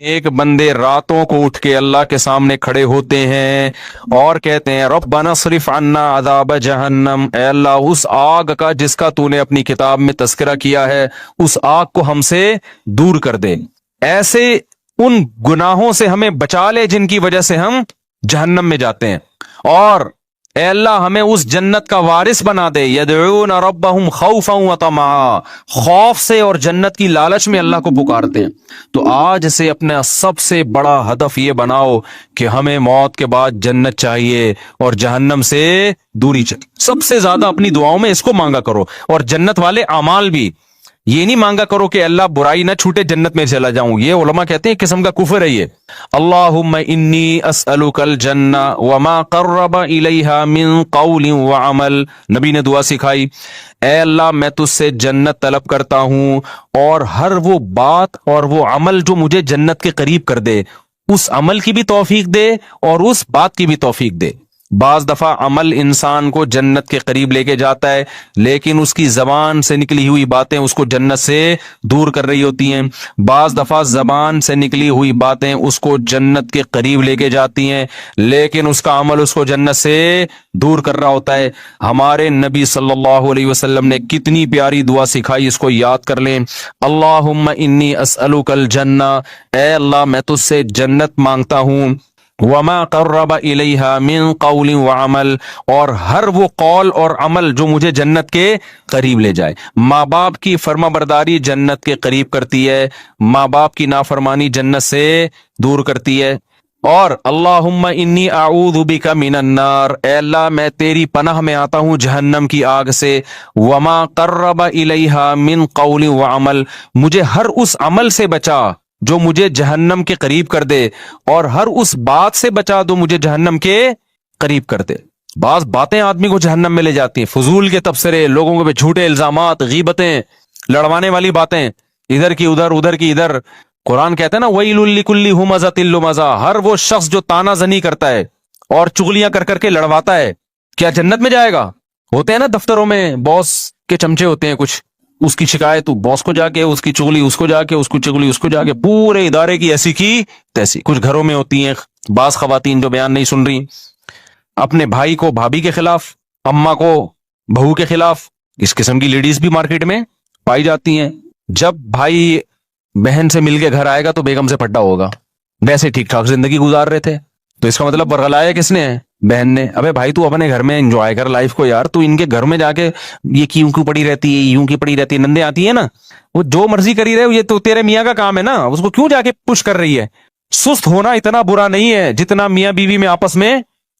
ایک بندے راتوں کو اٹھ کے اللہ کے سامنے کھڑے ہوتے ہیں اور کہتے ہیں ربنا اصرف عنا عذاب جہنم، اے اللہ اس آگ کا جس کا تو نے اپنی کتاب میں تذکرہ کیا ہے اس آگ کو ہم سے دور کر دے، ایسے ان گناہوں سے ہمیں بچا لے جن کی وجہ سے ہم جہنم میں جاتے ہیں، اور اے اللہ ہمیں اس جنت کا وارث بنا دے، یدعون ربهم خوفا وطمعا، خوف سے اور جنت کی لالچ میں اللہ کو پکارتے ہیں۔ تو آج سے اپنا سب سے بڑا ہدف یہ بناؤ کہ ہمیں موت کے بعد جنت چاہیے اور جہنم سے دوری چاہیے۔ سب سے زیادہ اپنی دعاؤں میں اس کو مانگا کرو، اور جنت والے اعمال بھی، یہ نہیں مانگا کرو کہ اللہ برائی نہ چھوٹے جنت میں چلا جاؤں، یہ علماء کہتے ہیں ایک قسم کا کفر ہے یہ۔ اللہم انی اسألک الجنہ وما قرب الیہا من قول وعمل، نبی نے دعا سکھائی، اے اللہ میں تجھ سے جنت طلب کرتا ہوں اور ہر وہ بات اور وہ عمل جو مجھے جنت کے قریب کر دے، اس عمل کی بھی توفیق دے اور اس بات کی بھی توفیق دے۔ بعض دفعہ عمل انسان کو جنت کے قریب لے کے جاتا ہے، لیکن اس کی زبان سے نکلی ہوئی باتیں اس کو جنت سے دور کر رہی ہوتی ہیں۔ بعض دفعہ زبان سے نکلی ہوئی باتیں اس کو جنت کے قریب لے کے جاتی ہیں، لیکن اس کا عمل اس کو جنت سے دور کر رہا ہوتا ہے۔ ہمارے نبی صلی اللہ علیہ وسلم نے کتنی پیاری دعا سکھائی، اس کو یاد کر لیں۔ اللہم انی اسألک الجنہ، اے اللہ میں تجھ سے جنت مانگتا ہوں، وما قرب الیہا من قول وعمل، اور ہر وہ قول اور عمل جو مجھے جنت کے قریب لے جائے۔ ماں باپ کی فرما برداری جنت کے قریب کرتی ہے، ماں باپ کی نافرمانی جنت سے دور کرتی ہے۔ اور اللہم انی اعوذ بک من النار، اے اللہ میں تیری پناہ میں آتا ہوں جہنم کی آگ سے۔ وما قرب الیہا من قول وعمل، مجھے ہر اس عمل سے بچا جو مجھے جہنم کے قریب کر دے، اور ہر اس بات سے بچا دو مجھے جہنم کے قریب کر دے۔ بعض باتیں آدمی کو جہنم میں لے جاتی ہیں، فضول کے تبصرے، لوگوں کے جھوٹے الزامات، غیبتیں، لڑوانے والی باتیں، ادھر کی ادھر ادھر کی ادھر۔ قرآن کہتا ہے نا وَيْلٌ لِكُلِّ ہُمَزَةٍ لُمَزَةٍ، ہر وہ شخص جو تانا زنی کرتا ہے اور چغلیاں کر کر کے لڑواتا ہے، کیا جنت میں جائے گا؟ ہوتے ہیں نا دفتروں میں باس کے چمچے ہوتے ہیں کچھ، اس کی شکایت باس کو جا کے، اس کی چغلی اس کو جا کے، اس کو چغلی اس کو جا کے، پورے ادارے کی ایسی کی تیسی۔ کچھ گھروں میں ہوتی ہیں بعض خواتین جو بیان نہیں سن رہی، اپنے بھائی کو بھابھی کے خلاف، اماں کو بہو کے خلاف، اس قسم کی لیڈیز بھی مارکیٹ میں پائی جاتی ہیں۔ جب بھائی بہن سے مل کے گھر آئے گا تو بیگم سے پھٹا ہوگا، ویسے ٹھیک ٹھاک زندگی گزار رہے تھے، تو اس کا مطلب برگلایا کس نے ہے؟ بہن نے۔ ابے بھائی تو اپنے گھر میں انجوائے کر لائف کو یار، تو ان کے گھر میں جا کے یہ کیوں پڑی رہتی ہے، یوں کی پڑی رہتی ہے، نندے آتی ہے نا، وہ جو مرضی کری رہے، یہ تو تیرے میاں کا کام ہے نا، اس کو کیوں جا کے پش کر رہی ہے؟ سست ہونا اتنا برا نہیں ہے جتنا میاں بیوی میں آپس میں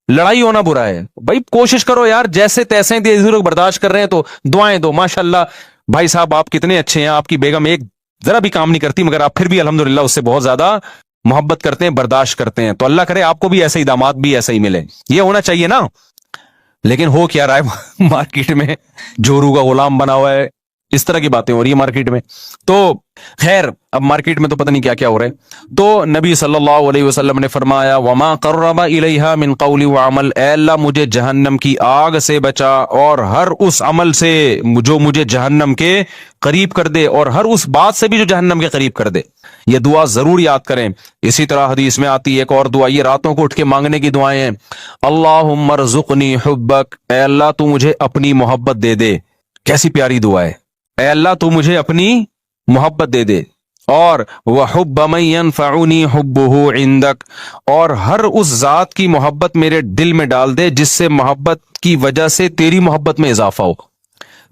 لڑائی ہونا برا ہے۔ بھائی کوشش کرو یار، جیسے تیسے لوگ برداشت کر رہے ہیں تو دعائیں دو، ماشاءاللہ بھائی صاحب آپ کتنے اچھے ہیں، آپ کی بیگم ایک ذرا بھی کام نہیں کرتی، مگر آپ پھر بھی الحمدللہ اس سے بہت زیادہ محبت کرتے ہیں، برداشت کرتے ہیں، تو اللہ کرے آپ کو بھی ایسے ہی داماد بھی ایسا ہی ملے، یہ ہونا چاہیے نا۔ لیکن ہو کیا رہا ہے مارکیٹ میں، جورو کا غلام بنا ہوا ہے، اس طرح کی باتیں ہو رہی ہے مارکیٹ میں۔ تو خیر اب مارکیٹ میں تو پتہ نہیں کیا کیا ہو رہا ہے۔ تو نبی صلی اللہ علیہ وسلم نے فرمایا وما قرب الیہا من قول وعمل، اے اللہ مجھے جہنم کی آگ سے بچا اور ہر اس عمل سے جو مجھے جہنم کے قریب کر دے، اور ہر اس بات سے بھی جو جہنم کے قریب کر دے۔ یہ دعا ضرور یاد کریں۔ اسی طرح حدیث میں آتی ہے ایک اور دعا، یہ راتوں کو اٹھ کے مانگنے کی دعائیں ہیں۔ اللہم ارزقنی حبک، اے اللہ تو مجھے اپنی محبت دے دے۔ کیسی پیاری دعا ہے، اے اللہ تو مجھے اپنی محبت دے دے، اور وحب من ينفعنی حبہ عندک، اور ہر اس ذات کی محبت میرے دل میں ڈال دے جس سے محبت کی وجہ سے تیری محبت میں اضافہ ہو۔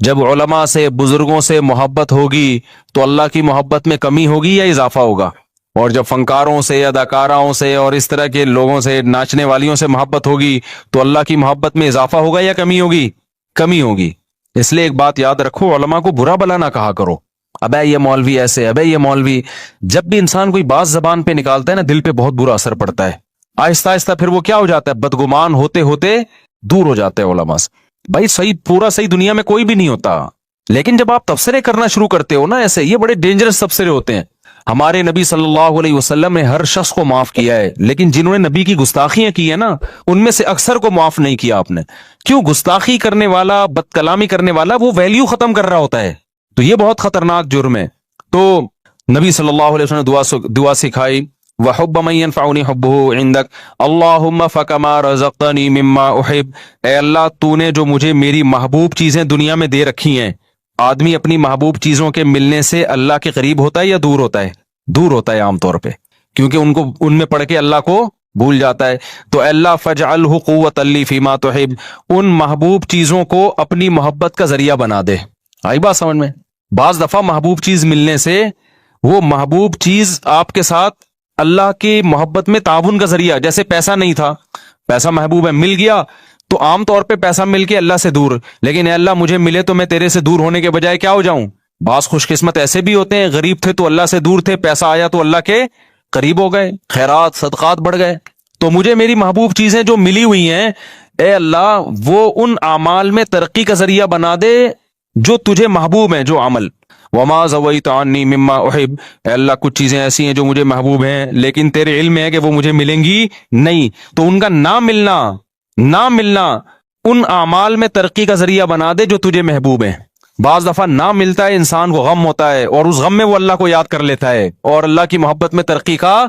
جب علماء سے بزرگوں سے محبت ہوگی تو اللہ کی محبت میں کمی ہوگی یا اضافہ ہوگا؟ اور جب فنکاروں سے، اداکاراؤں سے اور اس طرح کے لوگوں سے، ناچنے والیوں سے محبت ہوگی تو اللہ کی محبت میں اضافہ ہوگا یا کمی ہوگی؟ کمی ہوگی۔ اس لیے ایک بات یاد رکھو، علماء کو برا بلا نہ کہا کرو، ابے یہ مولوی ایسے، ابے یہ مولوی۔ جب بھی انسان کوئی بات زبان پہ نکالتا ہے نا، دل پہ بہت برا اثر پڑتا ہے، آہستہ آہستہ پھر وہ کیا ہو جاتا ہے، بدگمان ہوتے ہوتے دور ہو جاتے ہیں علماء سے۔ بھائی صحیح، پورا صحیح دنیا میں کوئی بھی نہیں ہوتا، لیکن جب آپ تبصرے کرنا شروع کرتے ہو نا ایسے، یہ بڑے ڈینجرس تبصرے ہوتے ہیں۔ ہمارے نبی صلی اللہ علیہ وسلم نے ہر شخص کو معاف کیا ہے، لیکن جنہوں نے نبی کی گستاخیاں کی ہیں نا، ان میں سے اکثر کو معاف نہیں کیا آپ نے۔ کیوں؟ گستاخی کرنے والا، بد کلامی کرنے والا وہ ویلیو ختم کر رہا ہوتا ہے، تو یہ بہت خطرناک جرم ہے۔ تو نبی صلی اللہ علیہ وسلم نے دعا سکھائی، وحب من ينفعني حبه عندك اللهم فكما رزقتنی مما احب، اے اللہ تو نے جو مجھے میری محبوب چیزیں دنیا میں دے رکھی ہیں. آدمی اپنی محبوب چیزوں کے ملنے سے اللہ کے قریب ہوتا ہے یا دور ہوتا ہے؟ دور ہوتا ہے عام طور پہ، کیونکہ ان میں پڑھ کے اللہ کو بھول جاتا ہے. تو اے اللہ فاجعلہ قوۃ لی فیما تحب، ان محبوب چیزوں کو اپنی محبت کا ذریعہ بنا دے. آئی بات سمجھ میں؟ بعض دفعہ محبوب چیز ملنے سے وہ محبوب چیز آپ کے ساتھ اللہ کی محبت میں تعاون کا ذریعہ، جیسے پیسہ نہیں تھا، پیسہ محبوب ہے، مل گیا تو عام طور پہ پیسہ مل کے اللہ سے دور، لیکن اے اللہ مجھے ملے تو میں تیرے سے دور ہونے کے بجائے کیا ہو جاؤں. بعض خوش قسمت ایسے بھی ہوتے ہیں، غریب تھے تو اللہ سے دور تھے، پیسہ آیا تو اللہ کے قریب ہو گئے، خیرات صدقات بڑھ گئے. تو مجھے میری محبوب چیزیں جو ملی ہوئی ہیں اے اللہ وہ ان اعمال میں ترقی کا ذریعہ بنا دے جو تجھے محبوب ہیں، جو عمل. وما زویت عنی مما احب، اے اللہ کچھ چیزیں ایسی ہیں جو مجھے محبوب ہیں لیکن تیرے علم ہے کہ وہ مجھے ملیں گی نہیں، تو ان کا نہ ملنا ان اعمال میں ترقی کا ذریعہ بنا دے جو تجھے محبوب ہیں. بعض دفعہ نہ ملتا ہے، انسان کو غم ہوتا ہے اور اس غم میں وہ اللہ کو یاد کر لیتا ہے اور اللہ کی محبت میں ترقی کا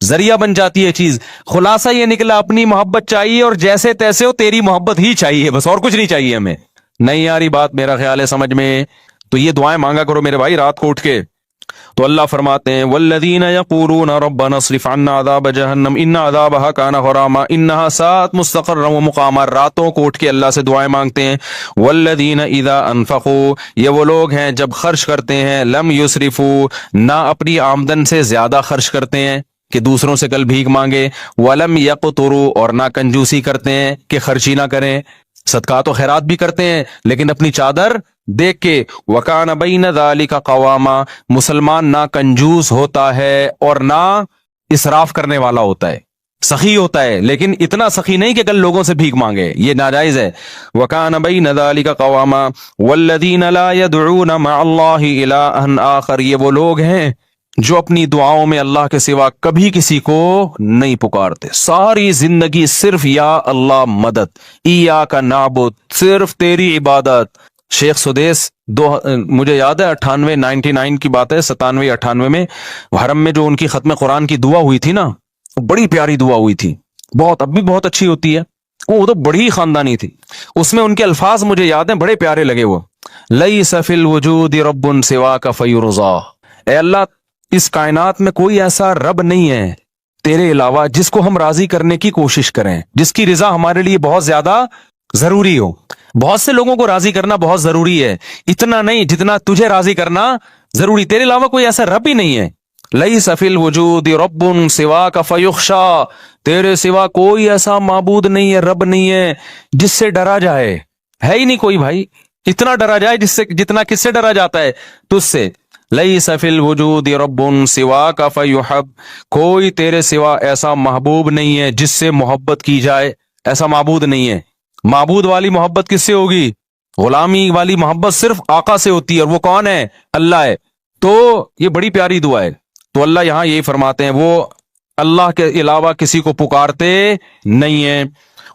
ذریعہ بن جاتی ہے چیز. خلاصہ یہ نکلا اپنی محبت چاہیے اور جیسے تیسے ہو تیری محبت ہی چاہیے، بس اور کچھ نہیں چاہیے ہمیں. نہیں آ رہی بات میرا خیال ہے سمجھ میں؟ تو یہ دعائیں مانگا کرو میرے بھائی رات کو اٹھ کے. تو اللہ فرماتے ہیں والذین یقولون ربنا اصرف عنا عذاب جہنم ان عذابها کان غراما انها ساءت مستقرا ومقاما. راتوں کو اٹھ کے اللہ سے دعائیں مانگتے ہیں. والذین اذا انفقوا، یہ وہ لوگ ہیں جب خرچ کرتے ہیں، لم یسرفوا، نہ اپنی آمدن سے زیادہ خرچ کرتے ہیں کہ دوسروں سے کل بھیک مانگے، ولم یقتروا، اور نہ کنجوسی کرتے ہیں کہ خرچی نہ کریں، صدقات و خیرات بھی کرتے ہیں لیکن اپنی چادر دیکھ کے. وکان بین ذالک قواما، مسلمان نہ کنجوس ہوتا ہے اور نہ اسراف کرنے والا ہوتا ہے، سخی ہوتا ہے لیکن اتنا سخی نہیں کہ کل لوگوں سے بھیک مانگے، یہ ناجائز ہے. وکان بین ذالک قواما والذین لا يدعون مع اللہ الہا آخر، یہ وہ لوگ ہیں جو اپنی دعاؤں میں اللہ کے سوا کبھی کسی کو نہیں پکارتے، ساری زندگی صرف یا اللہ مدد، ایاک نعبد، صرف تیری عبادت. شیخ سدیس مجھے یاد ہے 99 کی بات ہے، 97-98 میں حرم میں جو ان کی ختم قرآن کی دعا ہوئی تھی نا، بڑی پیاری دعا ہوئی تھی، بہت اب بھی بہت اچھی ہوتی ہے، وہ تو بڑی خاندانی تھی. اس میں ان کے الفاظ مجھے یاد ہیں، بڑے پیارے لگے. وہ لیس فی الوجود رب سواک فیرضا، اے اللہ اس کائنات میں کوئی ایسا رب نہیں ہے تیرے علاوہ جس کو ہم راضی کرنے کی کوشش کریں، جس کی رضا ہمارے لیے بہت زیادہ ضروری ہو. بہت سے لوگوں کو راضی کرنا بہت ضروری ہے، اتنا نہیں جتنا تجھے راضی کرنا ضروری. تیرے علاوہ کوئی ایسا رب ہی نہیں ہے. لیس فی الوجود رب سواک فیخشا، تیرے سوا کوئی ایسا معبود نہیں ہے، رب نہیں ہے جس سے ڈرا جائے، ہے ہی نہیں کوئی بھائی. اتنا ڈرا جائے جتنا کس سے ڈرا جاتا ہے؟ تجھ سے. لیس فی الوجود رب سواک فیحب، کوئی تیرے سوا ایسا محبوب نہیں ہے جس سے محبت کی جائے، ایسا معبود نہیں ہے. معبود والی محبت کس سے ہوگی؟ غلامی والی محبت صرف آقا سے ہوتی ہے، اور وہ کون ہے؟ اللہ ہے. تو یہ بڑی پیاری دعا ہے. تو اللہ یہاں یہی فرماتے ہیں وہ اللہ کے علاوہ کسی کو پکارتے نہیں ہیں.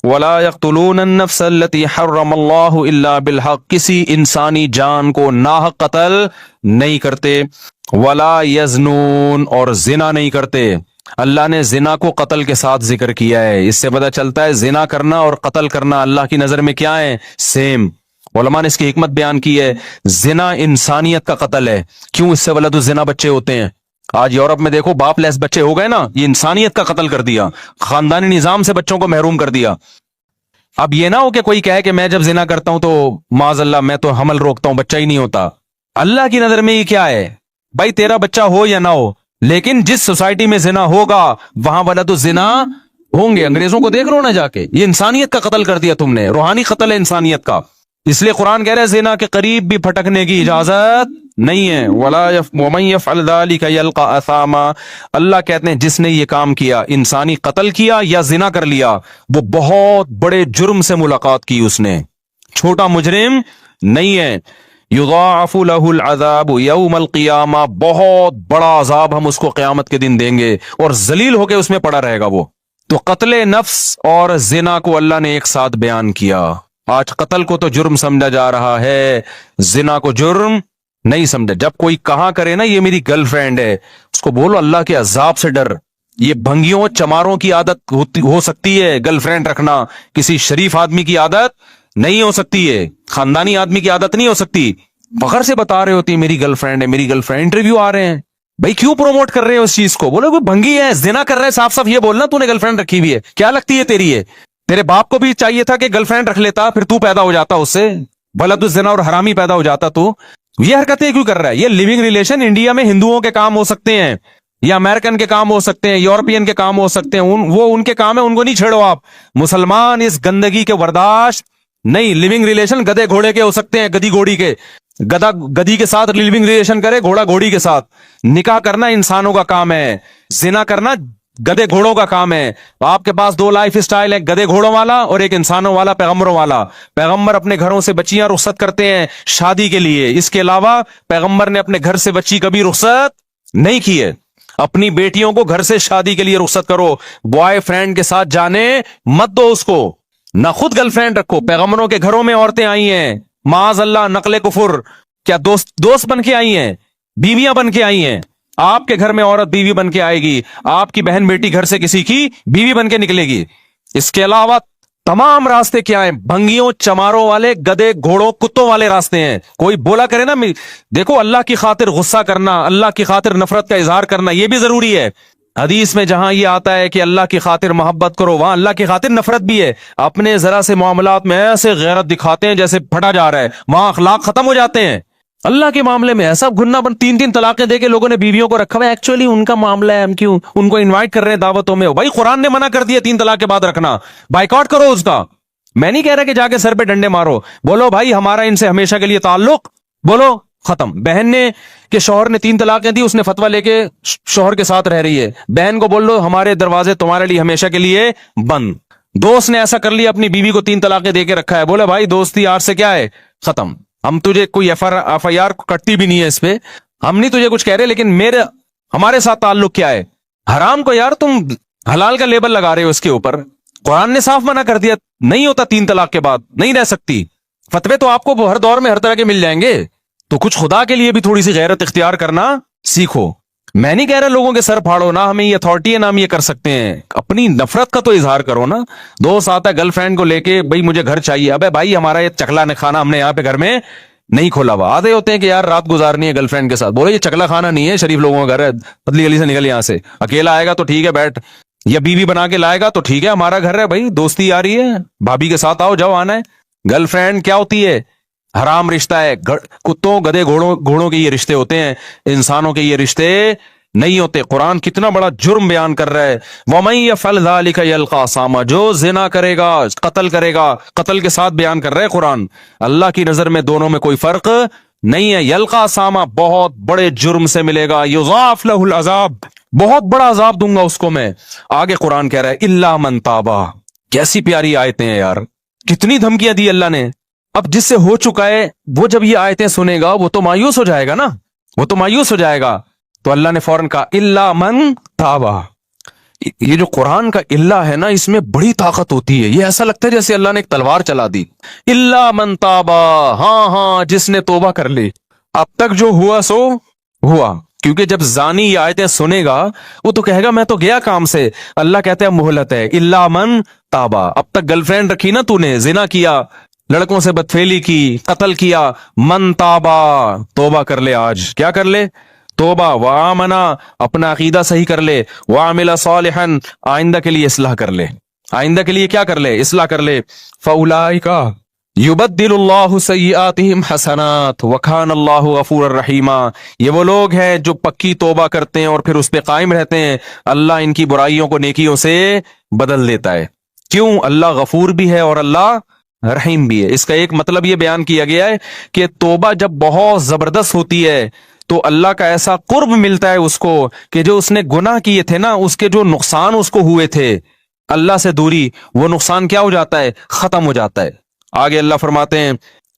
ولا يقتلون النفس التي حرم اللہ الا بالحق، کسی انسانی جان کو ناحق قتل نہیں کرتے. ولا یزنون، اور زنا نہیں کرتے. اللہ نے زنا کو قتل کے ساتھ ذکر کیا ہے، اس سے پتہ چلتا ہے زنا کرنا اور قتل کرنا اللہ کی نظر میں کیا ہے؟ سیم. علماء نے اس کی حکمت بیان کی ہے، زنا انسانیت کا قتل ہے. کیوں؟ اس سے ولد الزنا بچے ہوتے ہیں. آج یورپ میں دیکھو باپ لیس بچے ہو گئے نا، یہ انسانیت کا قتل کر دیا، خاندانی نظام سے بچوں کو محروم کر دیا. اب یہ نہ ہو کہ کوئی کہے کہ میں جب زنا کرتا ہوں تو معاذ اللہ میں تو حمل روکتا ہوں، بچہ ہی نہیں ہوتا. اللہ کی نظر میں یہ کیا ہے بھائی؟ تیرا بچہ ہو یا نہ ہو، لیکن جس سوسائٹی میں زنا ہوگا وہاں ولد الزنا ہوں گے. انگریزوں کو دیکھ رہو نا جا کے، یہ انسانیت کا قتل کر دیا تم نے، روحانی قتل ہے انسانیت کا. اس لیے قرآن کہہ رہا ہے زنا کے قریب بھی پھٹکنے کی اجازت نہیں ہے. وَمَن يَفْعَلْ ذَلِكَ يَلْقَ أَثَامًا، اللہ کہتے ہیں جس نے یہ کام کیا، انسانی قتل کیا یا زنا کر لیا، وہ بہت بڑے جرم سے ملاقات کی، اس نے چھوٹا مجرم نہیں ہے. یضاعف له العذاب یوم القیامہ، بہت بڑا عذاب ہم اس کو قیامت کے دن دیں گے اور ذلیل ہو کے اس میں پڑا رہے گا وہ. تو قتل نفس اور زنا کو اللہ نے ایک ساتھ بیان کیا. آج قتل کو تو جرم سمجھا جا رہا ہے، زنا کو جرم نہیں سمجھا. جب کوئی کہاں کرے نا یہ میری گرل فرینڈ ہے، اس کو بولو اللہ کے عذاب سے ڈر، یہ بھنگیوں چماروں کی عادت ہو سکتی ہے گرل فرینڈ رکھنا، کسی شریف آدمی کی عادت نہیں ہو سکتی ہے، خاندانی آدمی کی عادت نہیں ہو سکتی. فخر سے بتا رہے ہوتی میری گرل فرینڈ ہے، میری گرل فرینڈ. انٹرویو آ رہے ہیں، بھائی کیوں پروموٹ کر رہے ہو اس چیز کو؟ بولو کوئی بھنگی ہے، زنا کر رہے ہیں، صاف صاف یہ بولنا تو نے گرل فرینڈ رکھی ہوئی ہے، کیا لگتی ہے تیری ہے؟ تیرے باپ کو بھی چاہیے تھا کہ گرل فرینڈ رکھ لیتا، پھر تو پیدا ہو جاتا اس سے، بھلا تو زنا اور حرامی پیدا ہو جاتا. تو یہ حرکتیں کیوں کر رہا ہے؟ یہ لیونگ ریلیشن انڈیا میں ہندوؤں کے کام ہو سکتے ہیں، یا امریکن کے کام ہو سکتے ہیں، یورپین کے کام ہو سکتے ہیں، وہ ان کے کام ہے، ان کو نہیں چھیڑو آپ. مسلمان اس گندگی کے برداشت نہیں. لیونگ ریلیشن گدے گھوڑے کے ہو سکتے ہیں، گدی گھوڑی کے، گدا گدی کے ساتھ لیونگ ریلیشن کرے، گھوڑا گھوڑی کے ساتھ. نکاح کرنا انسانوں کا کام ہے، زنا کرنا گدے گھوڑوں کا کام ہے. آپ کے پاس دو لائف سٹائل ہے، گدے گھوڑوں والا اور ایک انسانوں والا، پیغمبروں والا. پیغمبر اپنے گھروں سے بچیاں رخصت کرتے ہیں شادی کے لیے، اس کے علاوہ پیغمبر نے اپنے گھر سے بچی کبھی رخصت نہیں کی ہے. اپنی بیٹیوں کو گھر سے شادی کے لیے رخصت کرو، بوائے فرینڈ کے ساتھ جانے مت دو اس کو، نہ خود گرل فرینڈ رکھو. پیغمبروں کے گھروں میں عورتیں آئی ہیں، معاذ اللہ نقل کفر، کیا دوست بن کے آئی ہیں، بیویاں بن کے آئی ہیں. آپ کے گھر میں عورت بیوی بن کے آئے گی، آپ کی بہن بیٹی گھر سے کسی کی بیوی بن کے نکلے گی. اس کے علاوہ تمام راستے کیا ہیں؟ بھنگیوں چماروں والے، گدے گھوڑوں کتوں والے راستے ہیں. کوئی بولا کرے نا، دیکھو اللہ کی خاطر غصہ کرنا، اللہ کی خاطر نفرت کا اظہار کرنا یہ بھی ضروری ہے. حدیث میں جہاں یہ آتا ہے کہ اللہ کی خاطر محبت کرو، وہاں اللہ کی خاطر نفرت بھی ہے. اپنے ذرا سے معاملات میں ایسے غیرت دکھاتے ہیں جیسے پھٹا جا رہا ہے، وہاں اخلاق ختم ہو جاتے ہیں. اللہ کے معاملے میں ایسا گھننا بن، 3 طلاقیں دے کے لوگوں نے بیویوں کو رکھا ہوا ہے. ایکچولی ان کا معاملہ ہے، ہم کیوں ان کو انوائٹ کر رہے ہیں دعوتوں میں؟ بھائی قرآن نے منع کر دیا 3 طلاق کے بعد رکھنا، بائیکاٹ کرو اس کا. میں نہیں کہہ رہا کہ جا کے سر پہ ڈنڈے مارو، بولو بھائی ہمارا ان سے ہمیشہ کے لیے تعلق، بولو ختم. بہن نے کہ شوہر نے 3 طلاقیں دی، اس نے فتویٰ لے کے شوہر کے ساتھ رہ رہی ہے، بہن کو بول لو ہمارے دروازے تمہارے لیے ہمیشہ کے لیے بند. دوست نے ایسا کر لیا، اپنی بیوی کو 3 طلاقیں دے کے رکھا ہے، بولے بھائی دوستی یار سے کیا ہے، ختم. ہم تجھے کوئی ایف آئی آر کٹتی بھی نہیں ہے اس پہ، ہم نہیں تجھے کچھ کہہ رہے، لیکن ہمارے ساتھ تعلق کیا ہے؟ حرام کو یار تم حلال کا لیبل لگا رہے ہو اس کے اوپر. قرآن نے صاف منع کر دیا، نہیں ہوتا 3 طلاق کے بعد، نہیں رہ سکتی. فتوے تو آپ کو ہر دور میں ہر طرح کے مل جائیں گے، تو کچھ خدا کے لیے بھی تھوڑی سی غیرت اختیار کرنا سیکھو. میں نہیں کہہ رہا لوگوں کے سر پھاڑو، نہ ہمیں یہ اتھارٹی ہے نہ ہم یہ کر سکتے ہیں. اپنی نفرت کا تو اظہار کرو نا. دوست آتا ہے گرل فرینڈ کو لے کے، بھائی مجھے گھر چاہیے، ابے بھائی ہمارا یہ چکلا کھانا ہم نے یہاں پہ گھر میں نہیں کھولا ہوا. آدھے ہوتے ہیں کہ یار رات گزارنی ہے گرل فرینڈ کے ساتھ، بولے یہ چکلا کھانا نہیں ہے، شریف لوگوں کا گھر ہے، پتلی گلی سے نکل یہاں سے. اکیلا آئے گا تو ٹھیک ہے بیٹھ، یا بیوی بنا کے لائے گا تو ٹھیک ہے، ہمارا گھر ہے بھائی، دوستی آ رہی ہے بھابھی کے ساتھ آؤ جاؤ آنا ہے. گرل فرینڈ کیا ہوتی ہے؟ حرام رشتہ ہے. کتوں گدے گھوڑوں کے یہ رشتے ہوتے ہیں، انسانوں کے یہ رشتے نہیں ہوتے. قرآن کتنا بڑا جرم بیان کر رہا ہے. وَمَن يَفْعَلْ ذَلِكَ يَلْقَى أَثَامًا، جو زنا کرے گا، قتل کرے گا، قتل کے ساتھ بیان کر رہا ہے قرآن. اللہ کی نظر میں دونوں میں کوئی فرق نہیں ہے. یلقا ساما بہت بڑے جرم سے ملے گا. یضاعف له العذاب، بہت بڑا عذاب دوں گا اس کو میں. آگے قرآن کہہ رہا ہے الا من تابا. کیسی پیاری آیتیں ہیں یار، کتنی دھمکیاں دی اللہ نے. اب جس سے ہو چکا ہے وہ جب یہ آیتیں سنے گا وہ تو مایوس ہو جائے گا نا، وہ تو مایوس ہو جائے گا. تو اللہ نے فوراً کہا الا من تابا. یہ جو قرآن کا اللہ ہے نا، اس میں بڑی طاقت ہوتی ہے. یہ ایسا لگتا ہے جیسے اللہ نے ایک تلوار چلا دی. الا من تابا، ہاں جس نے توبہ کر لی. اب تک جو ہوا سو ہوا، کیونکہ جب زانی یہ آیتیں سنے گا وہ تو کہے گا میں تو گیا کام سے. اللہ کہتے ہیں مہلت ہے. الا من تابا، اب تک گرل فرینڈ رکھی نا تو نے، زنا کیا، لڑکوں سے بدفعلی کی، قتل کیا. من تابا، توبہ کر لے. آج کیا کر لے؟ توبہ. وآمنا، اپنا عقیدہ صحیح کر لے. وعمل صالحا، آئندہ کے لیے اصلاح کر لے. آئندہ کے لیے کیا کر لے؟ اصلاح کر لے. فاولئک یبدل اللہ سیئاتہم حسنات وکان اللہ غفورا رحیما. یہ وہ لوگ ہیں جو پکی توبہ کرتے ہیں اور پھر اس پہ قائم رہتے ہیں. اللہ ان کی برائیوں کو نیکیوں سے بدل دیتا ہے. کیوں؟ اللہ غفور بھی ہے اور اللہ رحیم بھی ہے. اس کا ایک مطلب یہ بیان کیا گیا ہے کہ توبہ جب بہت زبردست ہوتی ہے تو اللہ کا ایسا قرب ملتا ہے اس کو کہ جو اس نے گناہ کیے تھے نا، اس کے جو نقصان اس کو ہوئے تھے، اللہ سے دوری، وہ نقصان کیا ہو جاتا ہے؟ ختم ہو جاتا ہے. آگے اللہ فرماتے ہیں،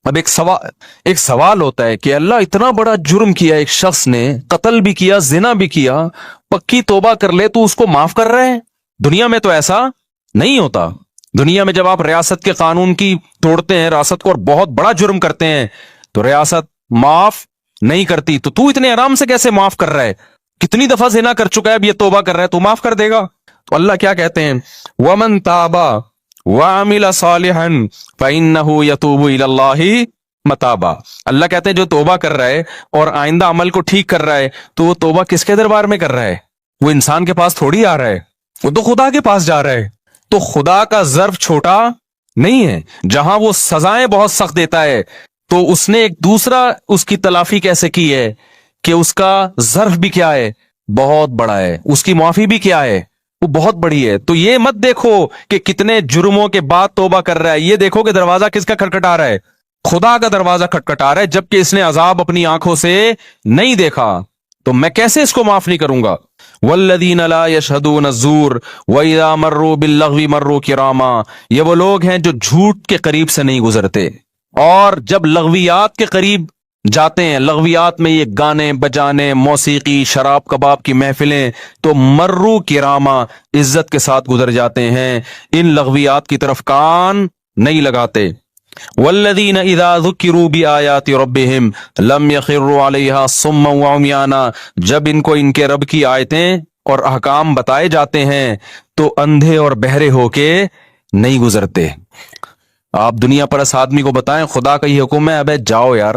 اب ایک سوال ہوتا ہے کہ اللہ اتنا بڑا جرم کیا ایک شخص نے، قتل بھی کیا، زنا بھی کیا، پکی توبہ کر لے تو اس کو معاف کر رہے ہیں؟ دنیا میں تو ایسا نہیں ہوتا. دنیا میں جب آپ ریاست کے قانون کی توڑتے ہیں، ریاست کو اور بہت بڑا جرم کرتے ہیں، تو ریاست معاف نہیں کرتی. تو اتنے آرام سے کیسے معاف کر رہا ہے؟ کتنی دفعہ زنا کر چکا ہے، اب یہ توبہ کر رہا ہے، تو معاف کر دے گا؟ تو اللہ کیا کہتے ہیں، وَمَن تَابَ وَعَمِلَ صَالِحًا فَإِنَّهُ يَتُوبُ إِلَى اللَّهِ متابا۔ اللہ کہتے ہیں جو توبہ کر رہا ہے اور آئندہ عمل کو ٹھیک کر رہا ہے، تو وہ توبہ کس کے دربار میں کر رہا ہے؟ وہ انسان کے پاس تھوڑی آ رہا ہے، وہ تو خدا کے پاس جا رہا ہے۔ تو خدا کا ظرف چھوٹا نہیں ہے، جہاں وہ سزائیں بہت سخت دیتا ہے، تو اس نے ایک دوسرا اس کی تلافی کیسے کی ہے کہ اس کا ظرف بھی کیا ہے، بہت بڑا ہے، اس کی معافی بھی کیا ہے، وہ بہت بڑی ہے۔ تو یہ مت دیکھو کہ کتنے جرموں کے بعد توبہ کر رہا ہے، یہ دیکھو کہ دروازہ کس کا کھٹکھٹا رہا ہے، خدا کا دروازہ کھٹکھٹا رہا ہے، جبکہ اس نے عذاب اپنی آنکھوں سے نہیں دیکھا، تو میں کیسے اس کو معاف نہیں کروں گا؟ والذین لا یشہدون الزور واذا مروا باللغو مروا کراما، یہ وہ لوگ ہیں جو جھوٹ کے قریب سے نہیں گزرتے، اور جب لغویات کے قریب جاتے ہیں، لغویات میں یہ گانے بجانے، موسیقی، شراب کباب کی محفلیں، تو مروا کراما، عزت کے ساتھ گزر جاتے ہیں، ان لغویات کی طرف کان نہیں لگاتے۔ والذین اذا ذکروا بآیات ربہم لم یخروا علیہا صما وعمیانا، جب ان کو ان کے رب کی آیتیں اور احکام بتائے جاتے ہیں تو اندھے اور بہرے ہو کے نہیں گزرتے۔ آپ دنیا پرست آدمی کو بتائیں خدا کا یہ حکم ہے، ابے جاؤ یار،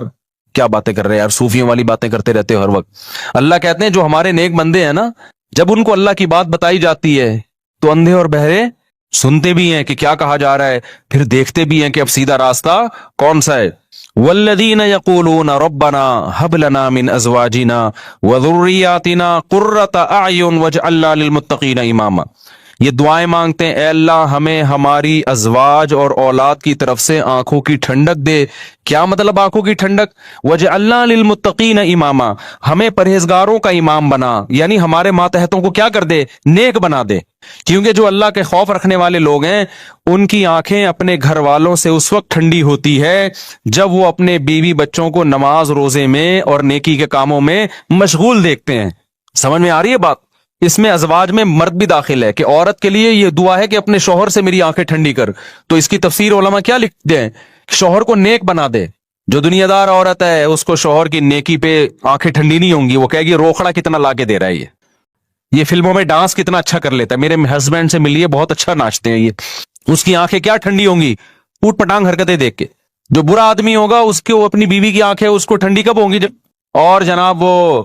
کیا باتیں کر رہے ہیں یار، صوفیوں والی باتیں کرتے رہتے ہو ہر وقت۔ اللہ کہتے ہیں جو ہمارے نیک بندے ہیں نا، جب ان کو اللہ کی بات بتائی جاتی ہے تو اندھے اور بہرے سنتے بھی ہیں کہ کیا کہا جا رہا ہے، پھر دیکھتے بھی ہیں کہ اب سیدھا راستہ کون سا ہے۔ والذین یقولون ربنا هب لنا من ازواجنا وذریاتنا قرۃ اعین واجعلنا للمتقین اماما، یہ دعائیں مانگتے ہیں، اے اللہ ہمیں ہماری ازواج اور اولاد کی طرف سے آنکھوں کی ٹھنڈک دے۔ کیا مطلب آنکھوں کی ٹھنڈک؟ وجعلنا للمتقین اماما، ہمیں پرہیزگاروں کا امام بنا، یعنی ہمارے ماتحتوں کو کیا کر دے، نیک بنا دے، کیونکہ جو اللہ کے خوف رکھنے والے لوگ ہیں ان کی آنکھیں اپنے گھر والوں سے اس وقت ٹھنڈی ہوتی ہے جب وہ اپنے بیوی بچوں کو نماز روزے میں اور نیکی کے کاموں میں مشغول دیکھتے ہیں۔ سمجھ میں آ رہی ہے بات؟ اس میں ازواج میں مرد بھی داخل ہے کہ عورت کے لیے یہ دعا ہے کہ اپنے شوہر سے میری آنکھیں ٹھنڈی کر، تو اس کی تفسیر علماء کیا لکھتے ہیں، شوہر کو نیک بنا دے۔ جو دنیا دار عورت ہے اس کو شوہر کی نیکی پہ آنکھیں ٹھنڈی نہیں ہوں گی، وہ کہے گی روکھڑا کتنا لا کے دے رہا ہے، یہ فلموں میں ڈانس کتنا اچھا کر لیتا ہے، میرے ہسبینڈ سے ملیے بہت اچھا ناچتے ہیں یہ، اس کی آنکھیں کیا ٹھنڈی ہوں گی پوٹ پٹانگ حرکتیں دیکھ کے۔ جو برا آدمی ہوگا اس کے اپنی بیوی کی آنکھیں اس کو ٹھنڈی کب ہوں گی اور جناب وہ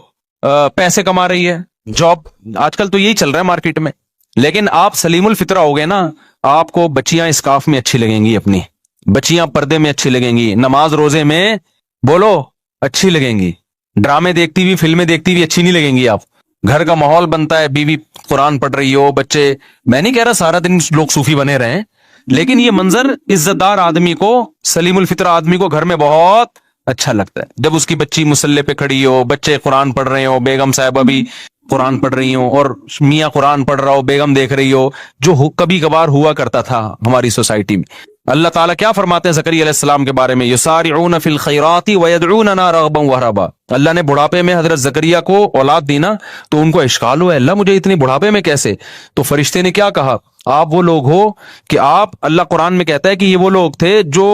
پیسے کما رہی ہے، جاب، آج کل تو یہی چل رہا ہے مارکیٹ میں۔ لیکن آپ سلیم الفطرہ ہو گئے نا، آپ کو بچیاں اسکارف میں اچھی لگیں گی، اپنی بچیاں پردے میں اچھی لگیں گی، نماز روزے میں بولو اچھی لگیں گی، ڈرامے دیکھتی ہوئی فلمیں دیکھتی ہوئی اچھی نہیں لگیں گی۔ آپ گھر کا ماحول بنتا ہے، بیوی قرآن پڑھ رہی ہو، بچے، میں نہیں کہہ رہا سارا دن لوگ صوفی بنے رہے ہیں، لیکن یہ منظر عزت دار آدمی کو، سلیم الفطرہ آدمی کو گھر میں بہت اچھا لگتا ہے، جب اس کی بچی مسلح پہ کھڑی ہو، بچے قرآن پڑھ رہے ہو، بیگم صاحبہ بھی قرآن پڑھ رہی ہوں، اور میاں قرآن پڑھ رہا ہو، بیگم دیکھ رہی ہو، جو کبھی کبھار ہوا کرتا تھا ہماری سوسائٹی میں۔ اللہ تعالیٰ کیا فرماتے ہیں زکریا علیہ السلام کے بارے میں، یسارعون فی الخیرات ویدعوننا رغبا ورہبا۔ اللہ نے بڑھاپے میں حضرت زکریا کو اولاد دی نا، تو ان کو اشکال ہوا، اللہ مجھے اتنی بڑھاپے میں کیسے؟ تو فرشتے نے کیا کہا، آپ وہ لوگ ہو کہ آپ، اللہ قرآن میں کہتا ہے کہ یہ وہ لوگ تھے جو،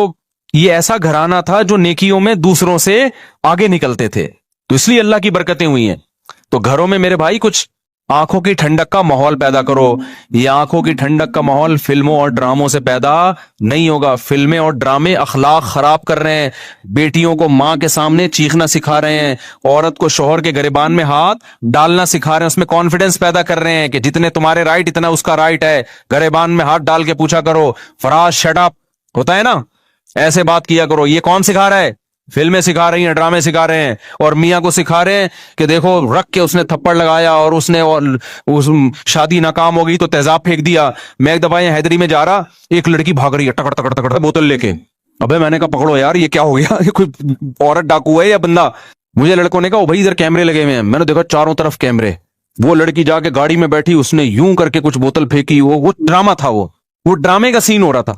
یہ ایسا گھرانہ تھا جو نیکیوں میں دوسروں سے آگے نکلتے تھے، تو اس لیے اللہ کی برکتیں ہوئی ہیں۔ تو گھروں میں میرے بھائی کچھ آنکھوں کی ٹھنڈک کا ماحول پیدا کرو۔ یہ آنکھوں کی ٹھنڈک کا ماحول فلموں اور ڈراموں سے پیدا نہیں ہوگا، فلمیں اور ڈرامے اخلاق خراب کر رہے ہیں، بیٹیوں کو ماں کے سامنے چیخنا سکھا رہے ہیں، عورت کو شوہر کے گریبان میں ہاتھ ڈالنا سکھا رہے ہیں، اس میں کانفیڈنس پیدا کر رہے ہیں کہ جتنے تمہارے رائٹ اتنا اس کا رائٹ ہے، گریبان میں ہاتھ ڈال کے پوچھا کرو فراز شٹ اپ، ہوتا ہے نا، ایسے بات کیا کرو۔ یہ کون سکھا رہا ہے؟ فلمیں سکھا رہی ہیں، ڈرامے سکھا رہے ہیں، اور میاں کو سکھا رہے ہیں کہ دیکھو رکھ کے اس نے تھپڑ لگایا اور اس نے شادی ناکام ہو گئی تو تیزاب پھینک دیا۔ میں ایک دفعہ حیدری میں جا رہا، ایک لڑکی بھاگ رہی ہے ٹکڑ ٹکڑ ٹکڑ بوتل لے کے، ابے میں نے کہا پکڑو یار یہ کیا ہو گیا، یہ کوئی عورت ڈاکو ہے یا بندہ؟ مجھے لڑکوں نے کہا بھائی ادھر کیمرے لگے ہوئے ہیں، میں نے دیکھا چاروں طرف کیمرے، وہ لڑکی جا کے گاڑی میں بیٹھی، اس نے یوں کر کے کچھ بوتل پھینکی، وہ ڈرامہ تھا، وہ ڈرامے کا سین ہو رہا تھا۔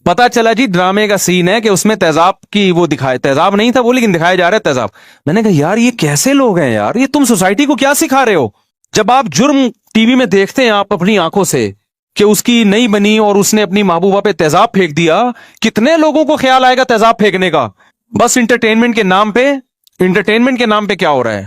پتا چلا جی ڈرامے کا سین ہے کہ اس میں تیزاب کی وہ دکھائے، تیزاب نہیں تھا وہ لیکن دکھایا جا رہا ہے تیزاب۔ میں نے کہا یار یہ کیسے لوگ ہیں یار، یہ تم سوسائٹی کو کیا سکھا رہے ہو؟ جب آپ جرم ٹی وی میں دیکھتے ہیں آپ اپنی آنکھوں سے کہ اس کی نہیں بنی اور اس نے اپنی محبوبہ پہ تیزاب پھینک دیا، کتنے لوگوں کو خیال آئے گا تیزاب پھینکنے کا؟ بس انٹرٹینمنٹ کے نام پہ، انٹرٹینمنٹ کے نام پہ کیا ہو رہا ہے؟